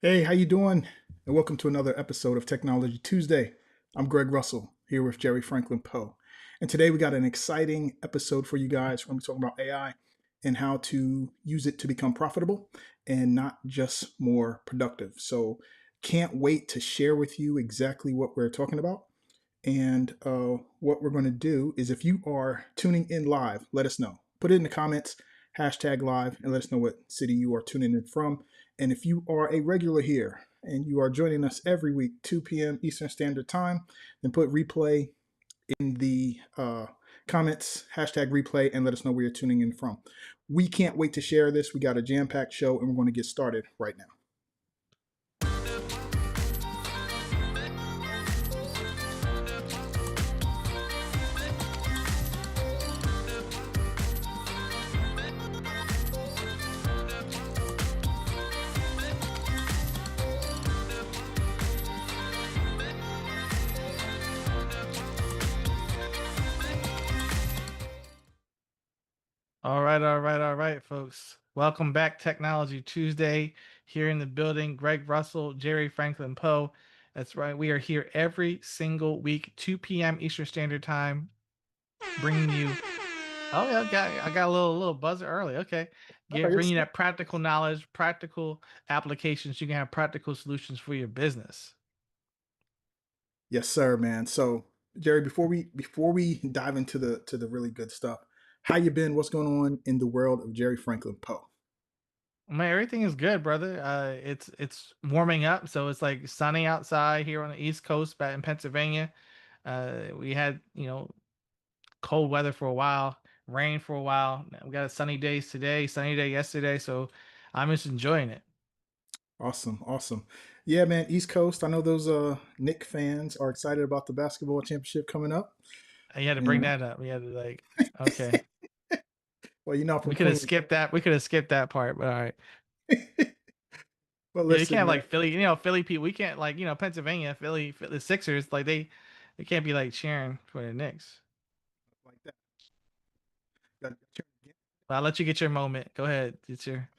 Hey, how you doing? And welcome to another episode of Technology Tuesday. I'm Greg Russell here with Jerry Franklin Poe. And today we got an exciting episode for you guys. We're going to be talking about AI and how to use it to become profitable and not just more productive. So, can't wait to share with you exactly what we're talking about. And what we're going to do is if you are tuning in live, let us know. Put it in the comments, hashtag live, and let us know what city you are tuning in from. And if you are a regular here and you are joining us every week, 2 p.m. Eastern Standard Time, then put replay in the comments, hashtag replay, and let us know where you're tuning in from. We can't wait to share this. We got a jam packed show, and we're going to get started right now. All right, folks. Welcome back, Technology Tuesday. Here in the building, Greg Russell, Jerry Franklin Poe. That's right. We are here every single week, 2 p.m. Eastern Standard Time, bringing you. Oh, yeah, I got a little buzzer early. Okay, bringing you that practical knowledge, practical applications. You can have practical solutions for your business. Yes, sir, man. So, Jerry, before we dive into the really good stuff, how you been? What's going on in the world of Jerry Franklin Poe? Man, everything is good, brother. It's warming up, so it's like sunny outside here on the East Coast, back in Pennsylvania. We had cold weather for a while, rain for a while. Now we got a sunny days today, sunny day yesterday, so I'm just enjoying it. Awesome, awesome. Yeah, man, East Coast. I know those Nick fans are excited about the basketball championship coming up. And you had to bring And that up. We had to okay. well, you're not from We could have Queens. skipped that. We could have skipped that part, but all right. But Yeah, you listen, can't man, like Philly. Philly people. We can't like Pennsylvania, the Sixers. Like they can't be like cheering for the Knicks. like that. Got your turn again. But I'll let you get your moment. Go ahead. It's your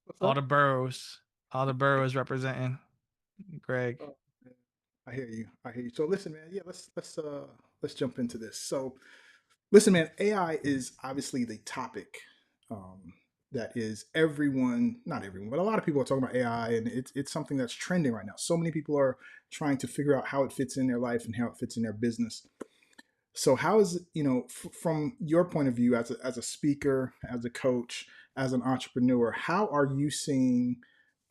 What's all up? the boroughs. All the boroughs representing Greg. Oh, man. I hear you. I hear you. So listen, man. Yeah, let's jump into this. So listen, man. AI is obviously the topic um, that is everyone, not everyone, but a lot of people are talking about AI, and it's something that's trending right now. So many people are trying to figure out how it fits in their life and how it fits in their business. So how is it, from your point of view as a speaker, as a coach, as an entrepreneur, how are you seeing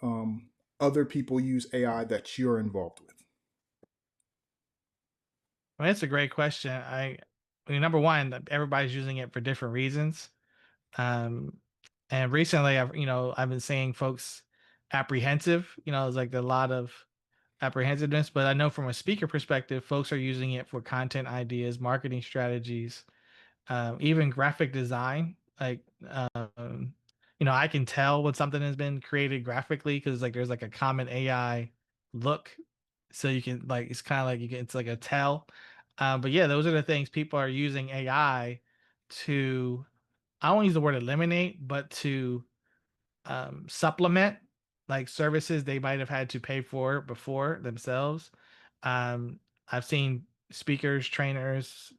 um, other people use AI that you're involved with? Well, that's a great question. I mean, number one, everybody's using it for different reasons. Um, and recently, I've been seeing folks apprehensive. There's like a lot of apprehensiveness, but I know from a speaker perspective, folks are using it for content ideas, marketing strategies, even graphic design. I can tell when something has been created graphically because like there's like a common AI look, so you can like it's kind of like it's like a tell. But yeah, those are the things people are using AI to. I don't use the word eliminate, but to supplement like services they might have had to pay for before themselves. I've seen speakers, trainers,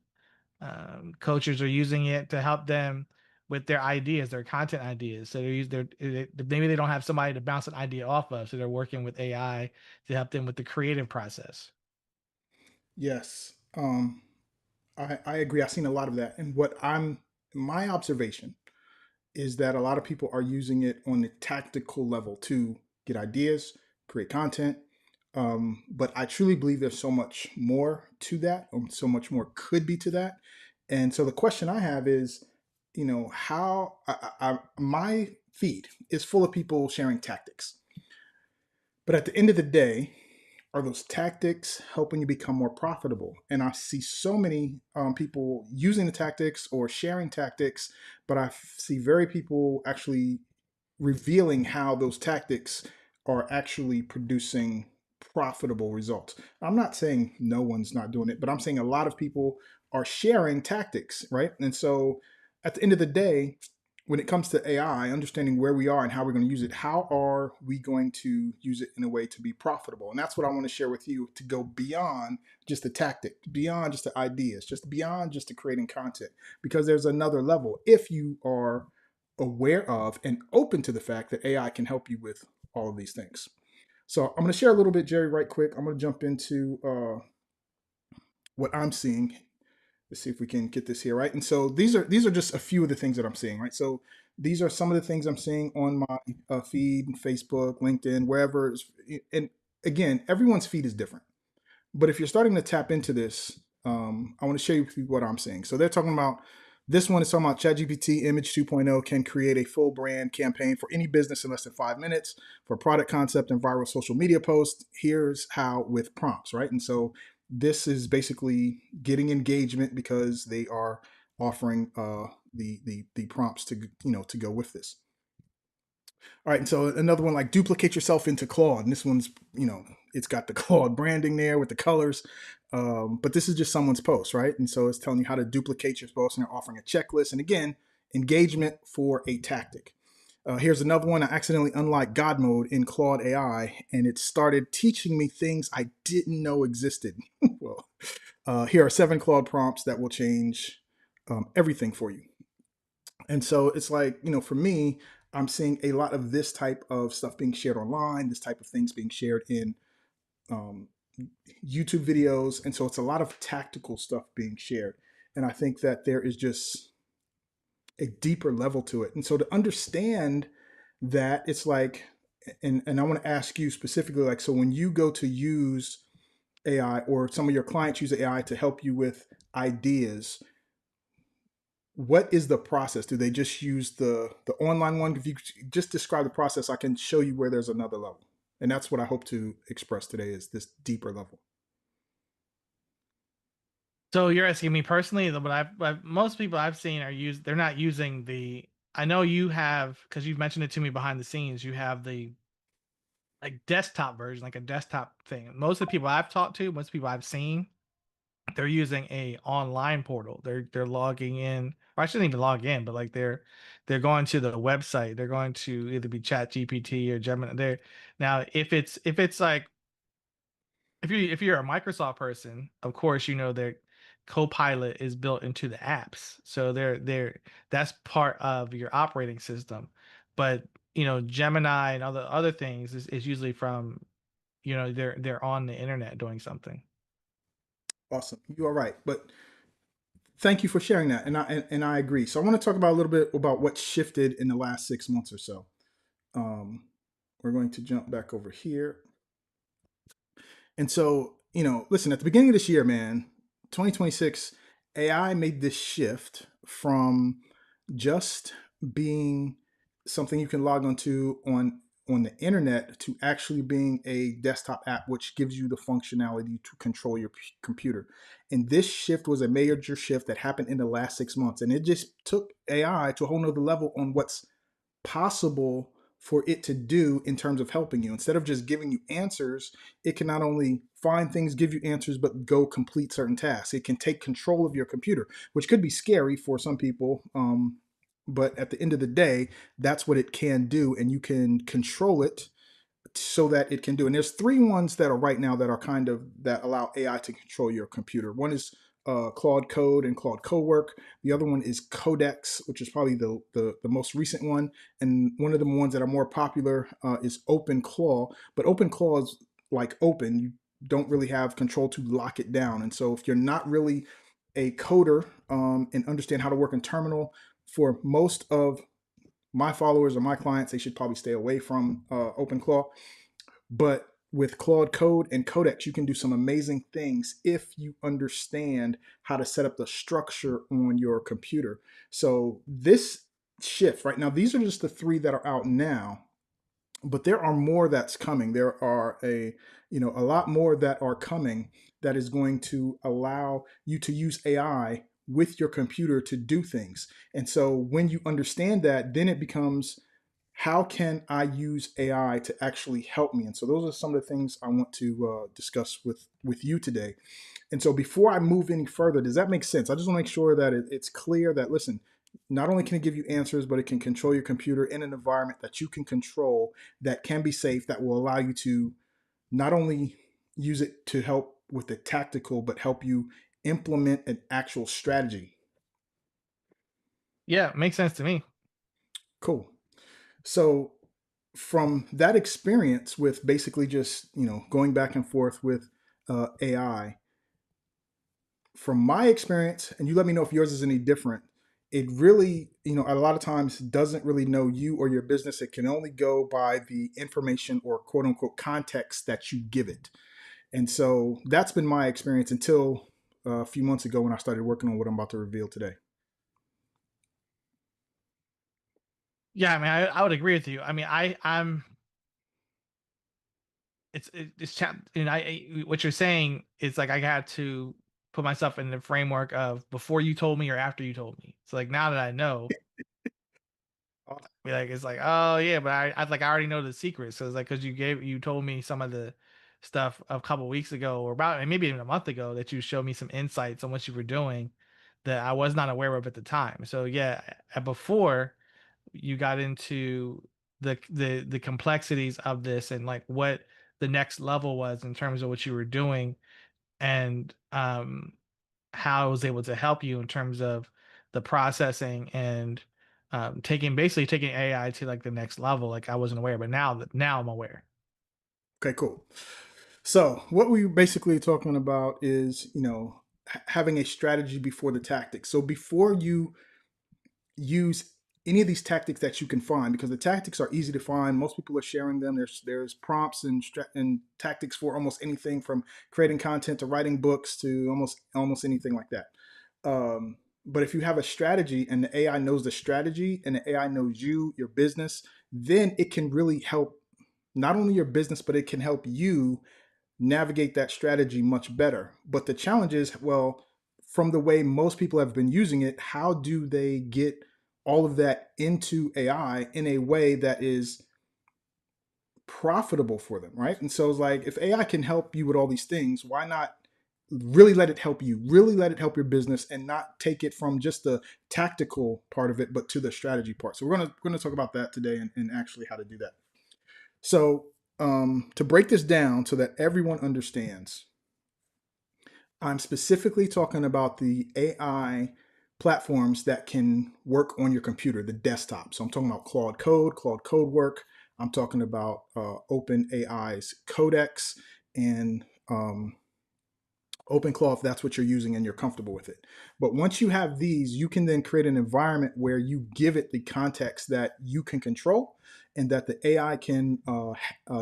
coaches are using it to help them with their ideas, their content ideas. So maybe they don't have somebody to bounce an idea off of, so they're working with AI to help them with the creative process. Yes, I agree. I've seen a lot of that, and my observation is that a lot of people are using it on the tactical level to get ideas, create content. But I truly believe there's so much more to that, or so much more could be to that. And so the question I have is, how my feed is full of people sharing tactics. But at the end of the day, are those tactics helping you become more profitable? And I see so many people using the tactics or sharing tactics, but I see very people actually revealing how those tactics are actually producing profitable results. I'm not saying no one's not doing it, but I'm saying a lot of people are sharing tactics, right? And so at the end of the day, when it comes to AI, understanding where we are and how we're going to use it, how are we going to use it in a way to be profitable? And that's what I want to share with you, to go beyond just the tactic, beyond just the ideas, just beyond just the creating content, because there's another level if you are aware of and open to the fact that AI can help you with all of these things. So I'm going to share a little bit, Jerry, right quick. I'm going to jump into what I'm seeing. Let's see if we can get this here right. And so these are just a few of the things that I'm seeing, right? So these are some of the things I'm seeing on my feed, Facebook, LinkedIn, wherever. And again, everyone's feed is different. But if you're starting to tap into this, I want to share with you what I'm seeing. So they're talking about, this one is talking about ChatGPT Image 2.0 can create a full brand campaign for any business in less than 5 minutes for product concept and viral social media posts. Here's how with prompts, right? And so this is basically getting engagement because they are offering the prompts to to go with this. All right, and so another one, like duplicate yourself into Claude. And this one's, it's got the Claude branding there with the colors. But this is just someone's post, right? And so it's telling you how to duplicate your post, and they're offering a checklist. And again, engagement for a tactic. Here's another one. I accidentally unlocked God mode in Claude AI, and it started teaching me things I didn't know existed. Well, here are 7 Claude prompts that will change everything for you. And so it's like, for me, I'm seeing a lot of this type of stuff being shared online, this type of things being shared in um, YouTube videos. And so it's a lot of tactical stuff being shared. And I think that there is just a deeper level to it. And so to understand that, it's like, and I want to ask you specifically, like, so when you go to use AI, or some of your clients use AI to help you with ideas, what is the process? Do they just use the online one? If you just describe the process, I can show you where there's another level. And that's what I hope to express today, is this deeper level. So you're asking me personally, but most people I've seen they're not using the. I know you have, because you've mentioned it to me behind the scenes. You have the like desktop version, like a desktop thing. Most of the people I've talked to, most people I've seen, they're using a online portal. They're logging in, or I shouldn't even log in, but like they're going to the website. They're going to either be Chat GPT or Gemini. They're now if it's like if you're a Microsoft person, of course you know their Copilot is built into the apps, so they're that's part of your operating system. But Gemini and other things is usually from they're on the internet doing something. Awesome. You are right. But thank you for sharing that. And I agree. So I want to talk about a little bit about what shifted in the last 6 months or so. Um, we're going to jump back over here. And so, listen, at the beginning of this year, man, 2026, AI made this shift from just being something you can log onto on the internet to actually being a desktop app, which gives you the functionality to control your computer. And this shift was a major shift that happened in the last 6 months. And it just took AI to a whole nother level on what's possible for it to do in terms of helping you. Instead of just giving you answers, it can not only find things, give you answers, but go complete certain tasks. It can take control of your computer, which could be scary for some people. But at the end of the day, that's what it can do, and you can control it so that it can do. And there's 3 ones that are right now that are kind of that allow AI to control your computer. One is Claude Code and Claude Cowork. The other one is Codex, which is probably the most recent one. And one of the ones that are more popular is OpenClaw. But OpenClaw is like open. You don't really have control to lock it down. And so if you're not really a coder and understand how to work in terminal, for most of my followers or my clients, they should probably stay away from OpenClaw. But with Claude Code and Codex, you can do some amazing things if you understand how to set up the structure on your computer. So this shift right now, these are just the 3 that are out now, but there are more that's coming. There are a lot more that are coming that is going to allow you to use AI with your computer to do things. And so when you understand that, then it becomes, how can I use AI to actually help me? And so those are some of the things I want to discuss with you today. And so before I move any further, does that make sense? I just want to make sure that it's clear that, listen, not only can it give you answers, but it can control your computer in an environment that you can control, that can be safe, that will allow you to not only use it to help with the tactical, but help you implement an actual strategy. Yeah, makes sense to me. Cool. So from that experience with basically just, going back and forth with AI, from my experience, and you let me know if yours is any different, it really, a lot of times doesn't really know you or your business. It can only go by the information or quote unquote context that you give it. And so that's been my experience until a few months ago when I started working on what I'm about to reveal today. Yeah, I mean, I would agree with you. I mean, I'm it's and what you're saying is like I had to put myself in the framework of before you told me or after you told me. So like now that I know, Awesome. be like it's like, oh yeah, but I already know the secret. So it's like because you told me some of the stuff a couple weeks ago or about and maybe even a month ago that you showed me some insights on what you were doing that I was not aware of at the time. So yeah, before you got into the complexities of this and like what the next level was in terms of what you were doing and how I was able to help you in terms of the processing and taking AI to like the next level. Like I wasn't aware, but now I'm aware. Okay, cool. So what we basically talking about is, having a strategy before the tactics. So before you use any of these tactics that you can find, because the tactics are easy to find. Most people are sharing them. There's prompts and tactics for almost anything from creating content to writing books to almost anything like that. But if you have a strategy and the AI knows the strategy and the AI knows you, your business, then it can really help not only your business, but it can help you navigate that strategy much better. But the challenge is, well, from the way most people have been using it, how do they get all of that into AI in a way that is profitable for them, right? And so it's like, if AI can help you with all these things, why not really let it help you, really let it help your business, and not take it from just the tactical part of it, but to the strategy part. So we're gonna talk about that today, and actually how to do that. So to break this down so that everyone understands, I'm specifically talking about the AI platforms that can work on your computer, the desktop. So I'm talking about Claude Code, Claude Codework. I'm talking about OpenAI's Codex and OpenClaw if that's what you're using and you're comfortable with it. But once you have these, you can then create an environment where you give it the context that you can control and that the AI can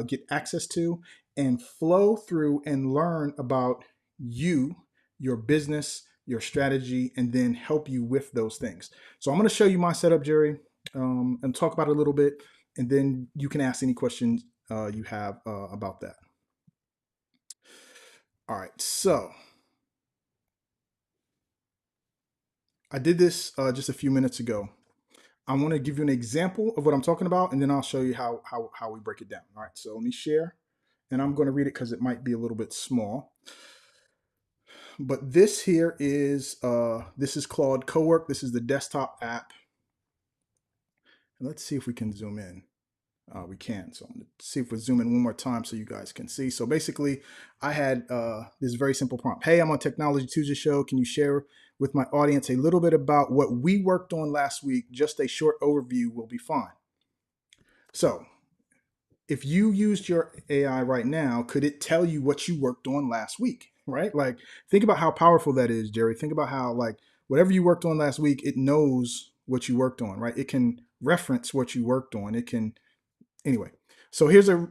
get access to and flow through and learn about you, your business, your strategy, and then help you with those things. So I'm going to show you my setup, Jerry, and talk about it a little bit, and then you can ask any questions you have about that. All right, so I did this just a few minutes ago. I want to give you an example of what I'm talking about, and then I'll show you how we break it down. All right, so let me share, and I'm going to read it because it might be a little bit small. But this here is Claude Cowork. This is the desktop app, and let's see if we can zoom in. We can. So I'm going to see if we zoom in one more time so you guys can see. So basically, I had this very simple prompt. Hey, I'm on Technology Tuesday Show. Can you share with my audience a little bit about what we worked on last week? Just a short overview will be fine. So if you used your AI right now, could it tell you what you worked on last week? Right? Like, think about how powerful that is, Jerry. Think about how, like, whatever you worked on last week, it knows what you worked on, right? It can reference what you worked on. It can, anyway. So here's a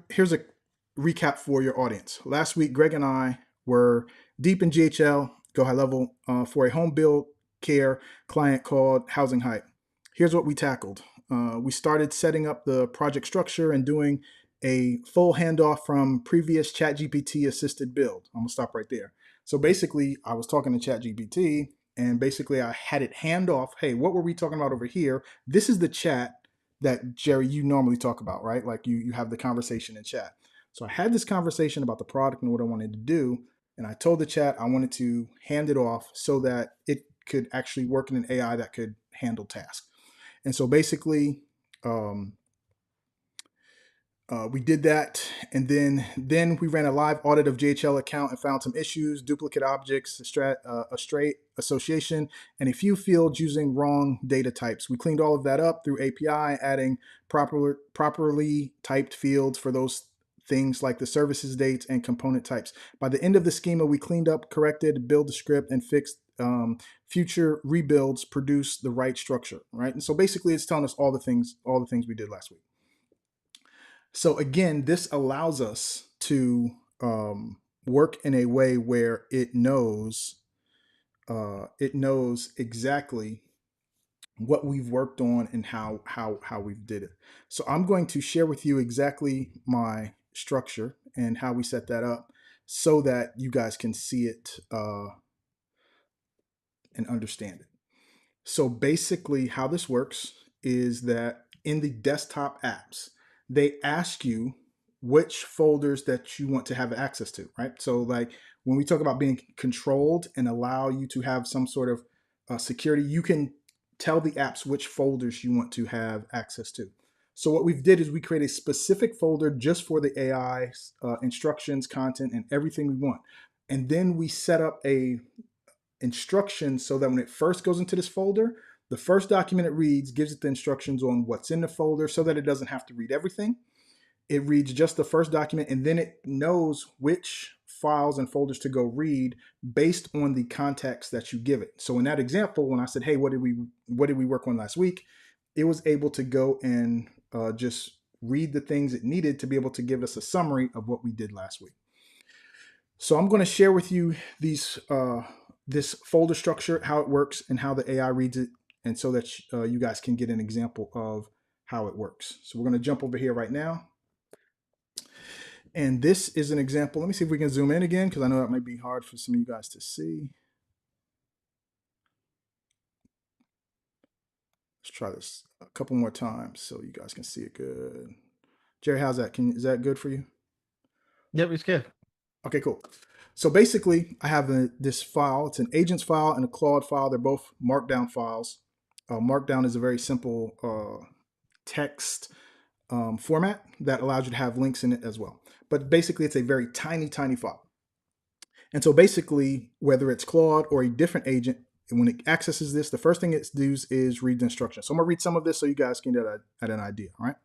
recap for your audience. Last week, Greg and I were deep in GHL, Go High Level, for a home build care client called Housing Hype. Here's what we tackled. We started setting up the project structure and doing a full handoff from previous ChatGPT assisted build. I'm gonna stop right there. So basically, I was talking to ChatGPT, and basically I had it hand off. Hey, what were we talking about over here? This is the chat that Jerry you normally talk about, right? Like you have the conversation in chat. So I had this conversation about the product and what I wanted to do, and I told the chat I wanted to hand it off so that it could actually work in an AI that could handle tasks. And so basically, we did that, and then we ran a live audit of JHL account and found some issues: duplicate objects, a straight association, and a few fields using wrong data types. We cleaned all of that up through API, adding properly typed fields for those things like the services dates and component types. By the end of the schema, we cleaned up, corrected, built the script, and fixed future rebuilds produce the right structure, right? And so basically, it's telling us all the things we did last week. So again, this allows us to work in a way where it knows exactly what we've worked on and how we've did it. So I'm going to share with you exactly my structure and how we set that up, so that you guys can see it and understand it. So basically, how this works is that in the desktop apps, they ask you which folders that you want to have access to, right? So, like when we talk about being controlled and allow you to have some sort of security, you can tell the apps which folders you want to have access to. So what we've did is we create a specific folder just for the AI instructions, content, and everything we want. And then we set up a instructions so that when it first goes into this folder, the first document it reads gives it the instructions on what's in the folder so that it doesn't have to read everything. It reads just the first document, and then it knows which files and folders to go read based on the context that you give it. So in that example, when I said, hey, what did we work on last week, it was able to go and just read the things it needed to be able to give us a summary of what we did last week. So I'm going to share with you this folder structure, how it works, and how the AI reads it, and so that you guys can get an example of how it works. So we're going to jump over here right now. And this is an example. Let me see if we can zoom in again, because I know that might be hard for some of you guys to see. Let's try this a couple more times so you guys can see it good. Jerry, how's that? Is that good for you? Yep, it's good. Okay, cool. So basically, I have this file. It's an agents file and a Claude file. They're both Markdown files. Markdown is a very simple text format that allows you to have links in it as well. But basically, it's a very tiny file. And so basically, whether it's Claude or a different agent, when it accesses this, the first thing it does is read the instructions. So I'm going to read some of this so you guys can get an idea, all right?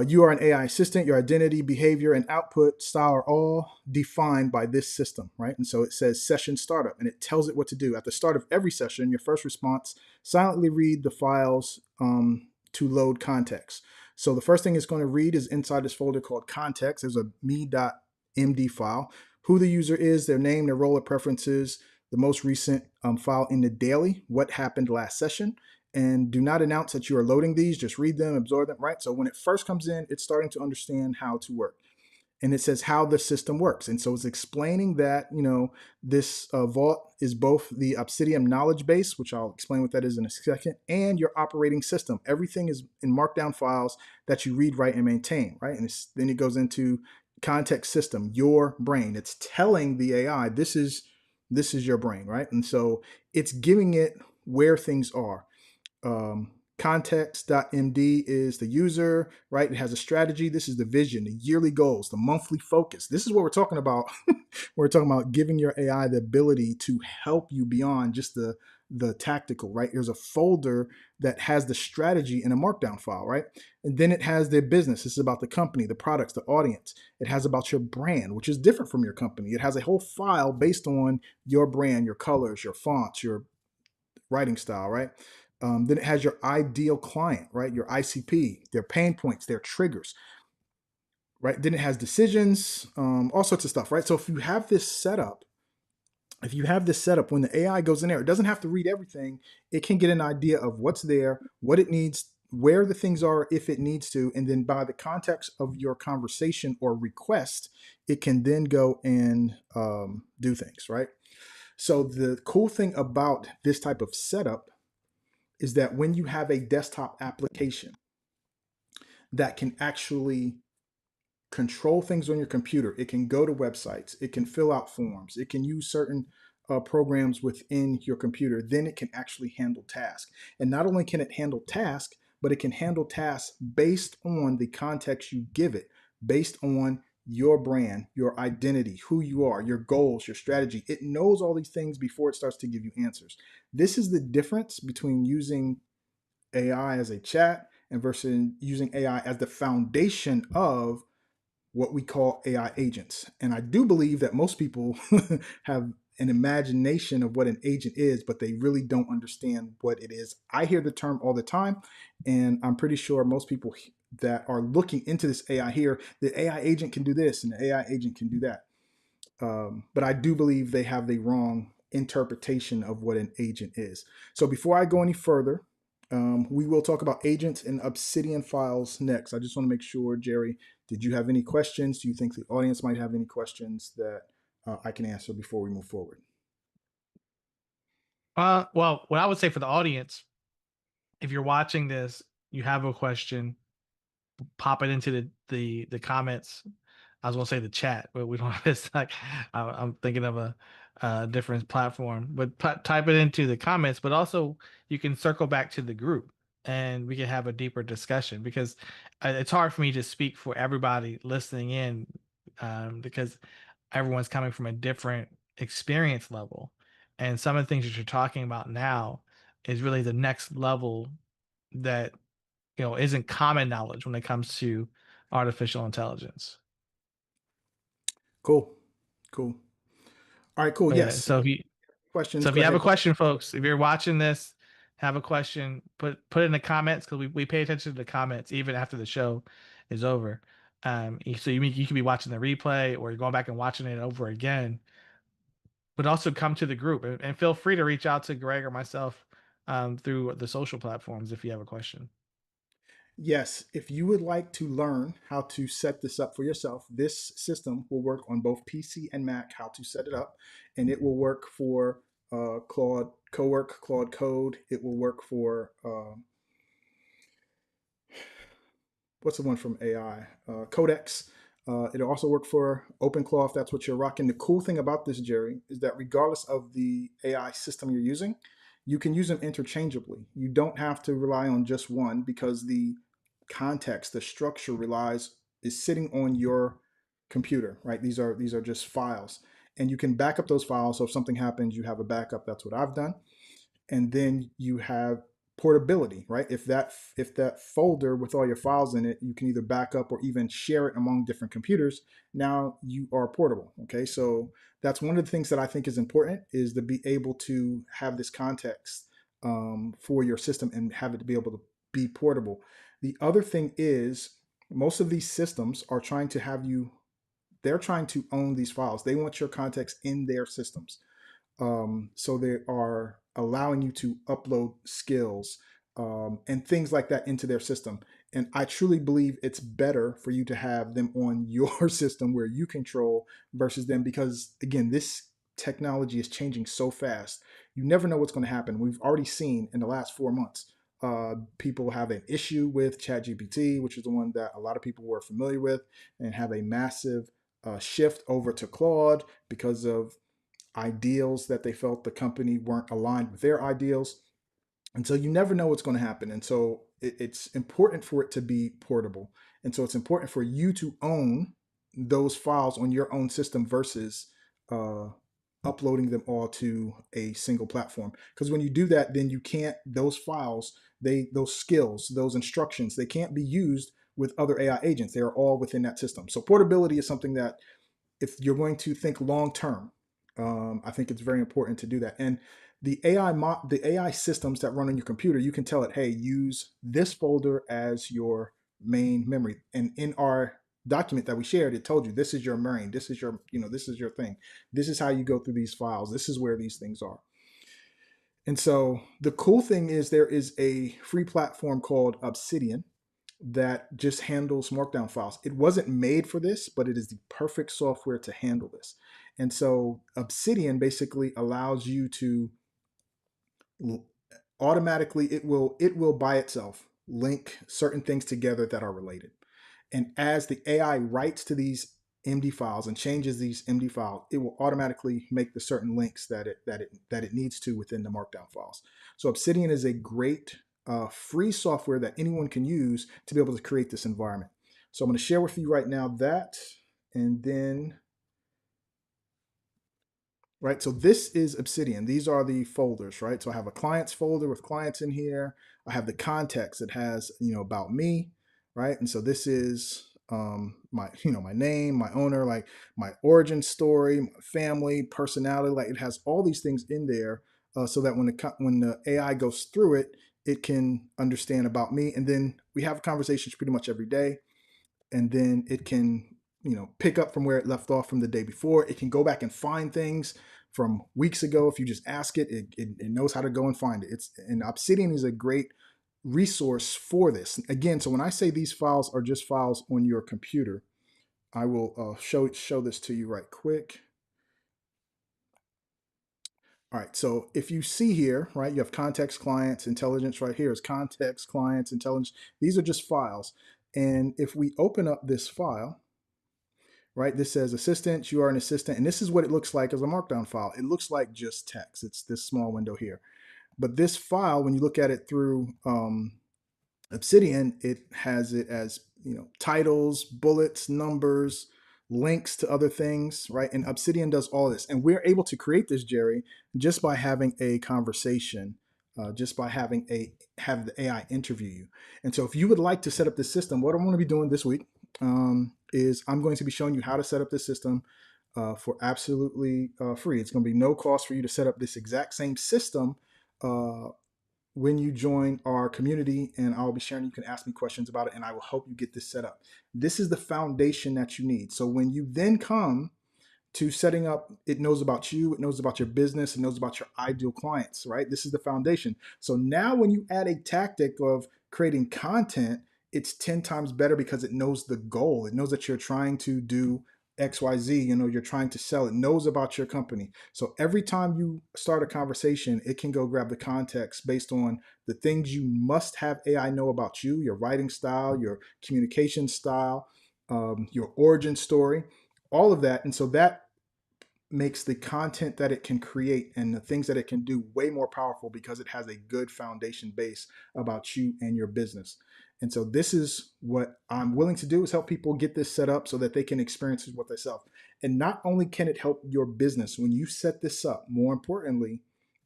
You are an AI assistant. Your identity, behavior, and output style are all defined by this system, right? And so it says session startup, and it tells it what to do. At the start of every session, your first response, silently read the files to load context. So the first thing it's going to read is inside this folder called context. There's a me.md file, who the user is, their name, their role or preferences, the most recent file in the daily, what happened last session. And do not announce that you are loading these, just read them, absorb them, right? So when it first comes in, it's starting to understand how to work. And it says how the system works. And so it's explaining that, this Vault is both the Obsidian knowledge base, which I'll explain what that is in a second, and your operating system. Everything is in Markdown files that you read, write, and maintain, right? And then it goes into context system, your brain. It's telling the AI, this is your brain, right? And so it's giving it where things are. Context.md is the user, right? It has a strategy. This is the vision, the yearly goals, the monthly focus. This is what we're talking about. We're talking about giving your AI the ability to help you beyond just the tactical, right? There's a folder that has the strategy in a Markdown file, right? And then it has the business. This is about the company, the products, the audience. It has about your brand, which is different from your company. It has a whole file based on your brand, your colors, your fonts, your writing style, right? Then it has your ideal client, right? Your ICP, their pain points, their triggers, right? Then it has decisions, all sorts of stuff, right? So if you have this setup, when the AI goes in there, it doesn't have to read everything. It can get an idea of what's there, what it needs, where the things are if it needs to, and then by the context of your conversation or request, it can then go and do things, right? So the cool thing about this type of setup is that when you have a desktop application that can actually control things on your computer, it can go to websites, it can fill out forms, it can use certain programs within your computer, then it can actually handle tasks. And not only can it handle tasks, but it can handle tasks based on the context you give it, based on your brand, your identity, who you are, your goals, your strategy. It knows all these things before it starts to give you answers. This is the difference between using AI as a chat and versus using AI as the foundation of what we call AI agents. And I do believe that most people have an imagination of what an agent is, but they really don't understand what it is. I hear the term all the time, and I'm pretty sure most people that are looking into this AI hear the AI agent can do this and the AI agent can do that. But I do believe they have the wrong interpretation of what an agent is. So before I go any further, we will talk about agents and Obsidian files next. I just want to make sure, Jerry, did you have any questions? Do you think the audience might have any questions that I can answer before we move forward? Well, what I would say for the audience, if you're watching this, you have a question, pop it into the comments. I was gonna say the chat, but we don't have this. Like, I'm thinking of a different platform, but type it into the comments. But also, you can circle back to the group, and we can have a deeper discussion because it's hard for me to speak for everybody listening in, because everyone's coming from a different experience level, and some of the things that you're talking about now is really the next level that isn't common knowledge when it comes to artificial intelligence. Cool. Cool. All right, cool. But yeah, Yes. so if you Questions, so if go you have a ahead. question, folks, if you're watching this, have a question, put it in the comments because we pay attention to the comments even after the show is over. So you could be watching the replay or you're going back and watching it over again, but also come to the group and feel free to reach out to Greg or myself through the social platforms if you have a question. Yes, if you would like to learn how to set this up for yourself, this system will work on both PC and Mac, how to set it up, and it will work for Claude Cowork, Claude Code. It will work for what's the one from AI? Codex. It'll also work for OpenClaw if that's what you're rocking. The cool thing about this, Jerry, is that regardless of the AI system you're using, you can use them interchangeably. You don't have to rely on just one because the context, the structure is sitting on your computer, right? These are just files, and you can back up those files. So if something happens, you have a backup. That's what I've done. And then you have portability, right? If that folder with all your files in it, you can either back up or even share it among different computers. Now you are portable. Okay, so that's one of the things that I think is important is to be able to have this context for your system and have it to be able to be portable. The other thing is most of these systems are trying to have you. They're trying to own these files. They want your context in their systems. So they are allowing you to upload skills and things like that into their system. And I truly believe it's better for you to have them on your system where you control versus them because, again, this technology is changing so fast. You never know what's going to happen. We've already seen in the last 4 months. People have an issue with ChatGPT, which is the one that a lot of people were familiar with, and have a massive shift over to Claude because of ideals that they felt the company weren't aligned with their ideals. And so you never know what's going to happen. And so it's important for it to be portable. And so it's important for you to own those files on your own system versus uh, uploading them all to a single platform. Because when you do that, then you can't, those files, those skills, those instructions, they can't be used with other AI agents. They are all within that system. So portability is something that if you're going to think long term, I think it's very important to do that. And the AI systems that run on your computer, you can tell it, hey, use this folder as your main memory. And in our document that we shared, it told you this is your memory, this is your, this is your thing. This is how you go through these files. This is where these things are. And so the cool thing is there is a free platform called Obsidian that just handles markdown files. It wasn't made for this, but it is the perfect software to handle this. And so Obsidian basically allows you to automatically it will by itself link certain things together that are related. And as the AI writes to these MD files and changes these MD files, it will automatically make the certain links that it needs to within the Markdown files. So Obsidian is a great free software that anyone can use to be able to create this environment. So I'm going to share with you right now that, and then right? So this is Obsidian. These are the folders, right? So I have a clients folder with clients in here. I have the context that has, about me, right? And so this is my, my name, my owner, like my origin story, my family, personality. Like it has all these things in there, so that when the AI goes through it, it can understand about me. And then we have conversations pretty much every day, and then it can pick up from where it left off from the day before. It can go back and find things from weeks ago. If you just ask it, it knows how to go and find it. And Obsidian is a great resource for this. Again, so when I say these files are just files on your computer, I will show this to you right quick. All right, so if you see here, right, you have context, clients, intelligence. Right here is context, clients, intelligence. These are just files. And if we open up this file, right, this says assistant, you are an assistant. And this is what it looks like as a markdown file. It looks like just text. It's this small window here. But this file, when you look at it through Obsidian, it has it as titles, bullets, numbers, links to other things, right? And Obsidian does all this, and we're able to create this, Jerry, just by having a conversation, just by have the AI interview you. And so, if you would like to set up this system, what I'm going to be doing this week is I'm going to be showing you how to set up this system for absolutely free. It's going to be no cost for you to set up this exact same system when you join our community, and I'll be sharing. You can ask me questions about it, and I will help you get this set up. This is the foundation that you need. So when you then come to setting up, it knows about you, it knows about your business, it knows about your ideal clients, right? This is the foundation. So now when you add a tactic of creating content, it's 10 times better because it knows the goal. It knows that you're trying to do XYZ, you're trying to sell. It knows about your company. So every time you start a conversation, it can go grab the context based on the things you must have AI know about you, your writing style, your communication style, your origin story, all of that. And so that makes the content that it can create and the things that it can do way more powerful because it has a good foundation base about you and your business. And so this is what I'm willing to do, is help people get this set up so that they can experience it with themselves. And not only can it help your business when you set this up, more importantly,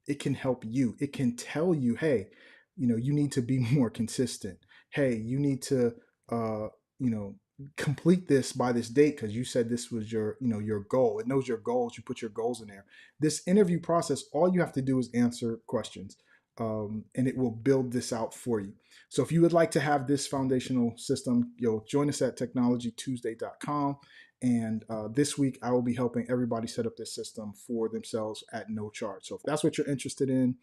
it can help you. It can tell you, hey, you need to be more consistent. Hey, you need to you know complete this by this date because you said this was your goal. It knows your goals. You put your goals in there. This interview process, all you have to do is answer questions, and it will build this out for you. So if you would like to have this foundational system, you'll join us at technologytuesday.com. And this week I will be helping everybody set up this system for themselves at no charge. So if that's what you're interested in,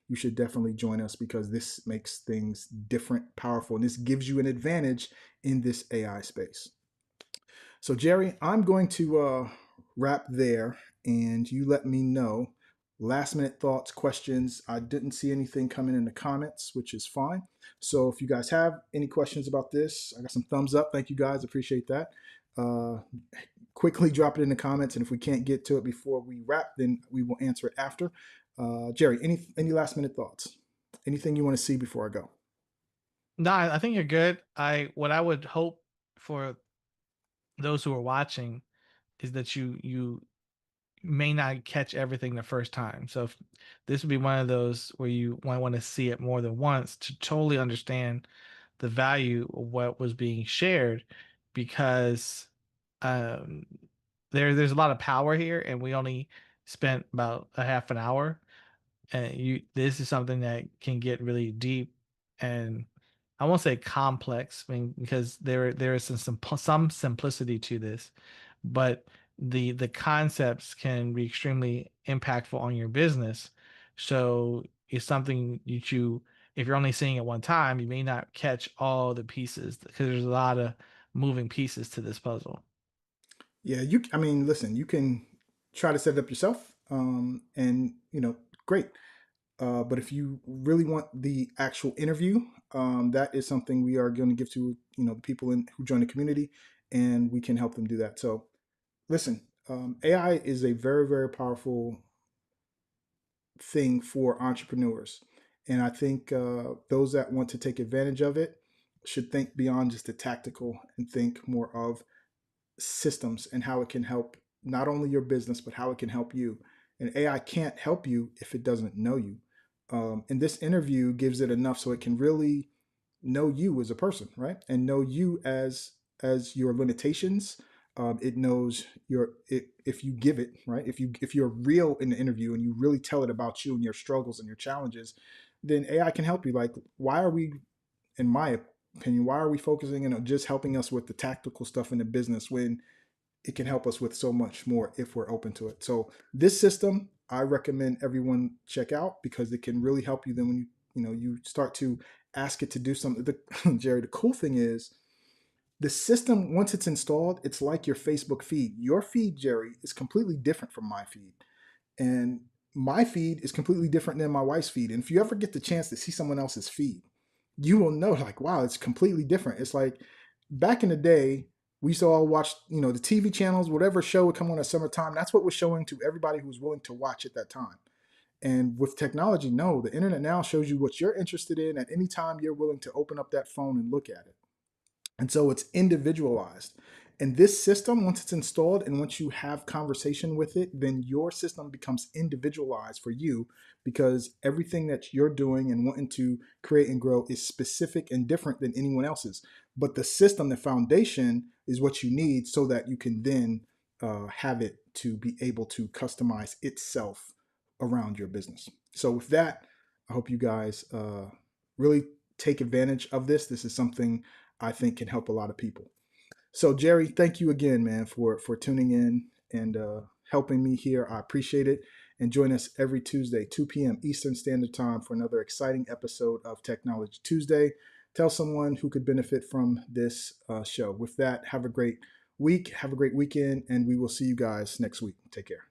you should definitely join us because this makes things different, powerful, and this gives you an advantage in this AI space. So, Jerry, I'm going to wrap there, and you let me know last minute thoughts, questions. I didn't see anything coming in the comments, which is fine. So, if you guys have any questions about this, I got some thumbs up. Thank you guys. Appreciate that. Uh, Quickly drop it in the comments, and if we can't get to it before we wrap, then we will answer it after. Jerry, any last minute thoughts? Anything you want to see before I go? No, I think you're good. What I would hope for those who are watching is that you may not catch everything the first time. So if this would be one of those where you might want to see it more than once to totally understand the value of what was being shared, because um, there's a lot of power here, and we only spent about a half an hour. And you this is something that can get really deep, and I won't say complex, I mean, because there is some simplicity to this, but the concepts can be extremely impactful on your business. So it's something you if you're only seeing it one time, you may not catch all the pieces because there's a lot of moving pieces to this puzzle. Yeah, I mean, listen, you can try to set it up yourself, and great. But if you really want the actual interview, that is something we are going to give to the people who join the community, and we can help them do that. So Listen, AI is a very, very powerful thing for entrepreneurs. And I think those that want to take advantage of it should think beyond just the tactical and think more of systems and how it can help not only your business, but how it can help you. And AI can't help you if it doesn't know you. And this interview gives it enough so it can really know you as a person, right? And know you as your limitations. It knows if you give it, right. If you're real in the interview and you really tell it about you and your struggles and your challenges, then AI can help you. Like, why are we, in my opinion, why are we focusing on just helping us with the tactical stuff in the business when it can help us with so much more if we're open to it? So this system, I recommend everyone check out because it can really help you. Then when you start to ask it to do something, Jerry, the cool thing is the system, once it's installed, it's like your Facebook feed. Your feed, Jerry, is completely different from my feed, and my feed is completely different than my wife's feed. And if you ever get the chance to see someone else's feed, you will know, like, wow, it's completely different. It's like back in the day, we used to all watch, the TV channels, whatever show would come on at summertime. That's what was showing to everybody who was willing to watch at that time. And with technology, no, the internet now shows you what you're interested in at any time you're willing to open up that phone and look at it. And so it's individualized. And this system, once it's installed and once you have conversation with it, then your system becomes individualized for you because everything that you're doing and wanting to create and grow is specific and different than anyone else's. But the system, the foundation, is what you need so that you can then have it to be able to customize itself around your business. So, with that, I hope you guys really take advantage of this. This is something I think can help a lot of people. So Jerry, thank you again, man, for tuning in and helping me here. I appreciate it. And join us every Tuesday, 2 p.m. Eastern Standard Time for another exciting episode of Technology Tuesday. Tell someone who could benefit from this show. With that, have a great week, have a great weekend, and we will see you guys next week. Take care.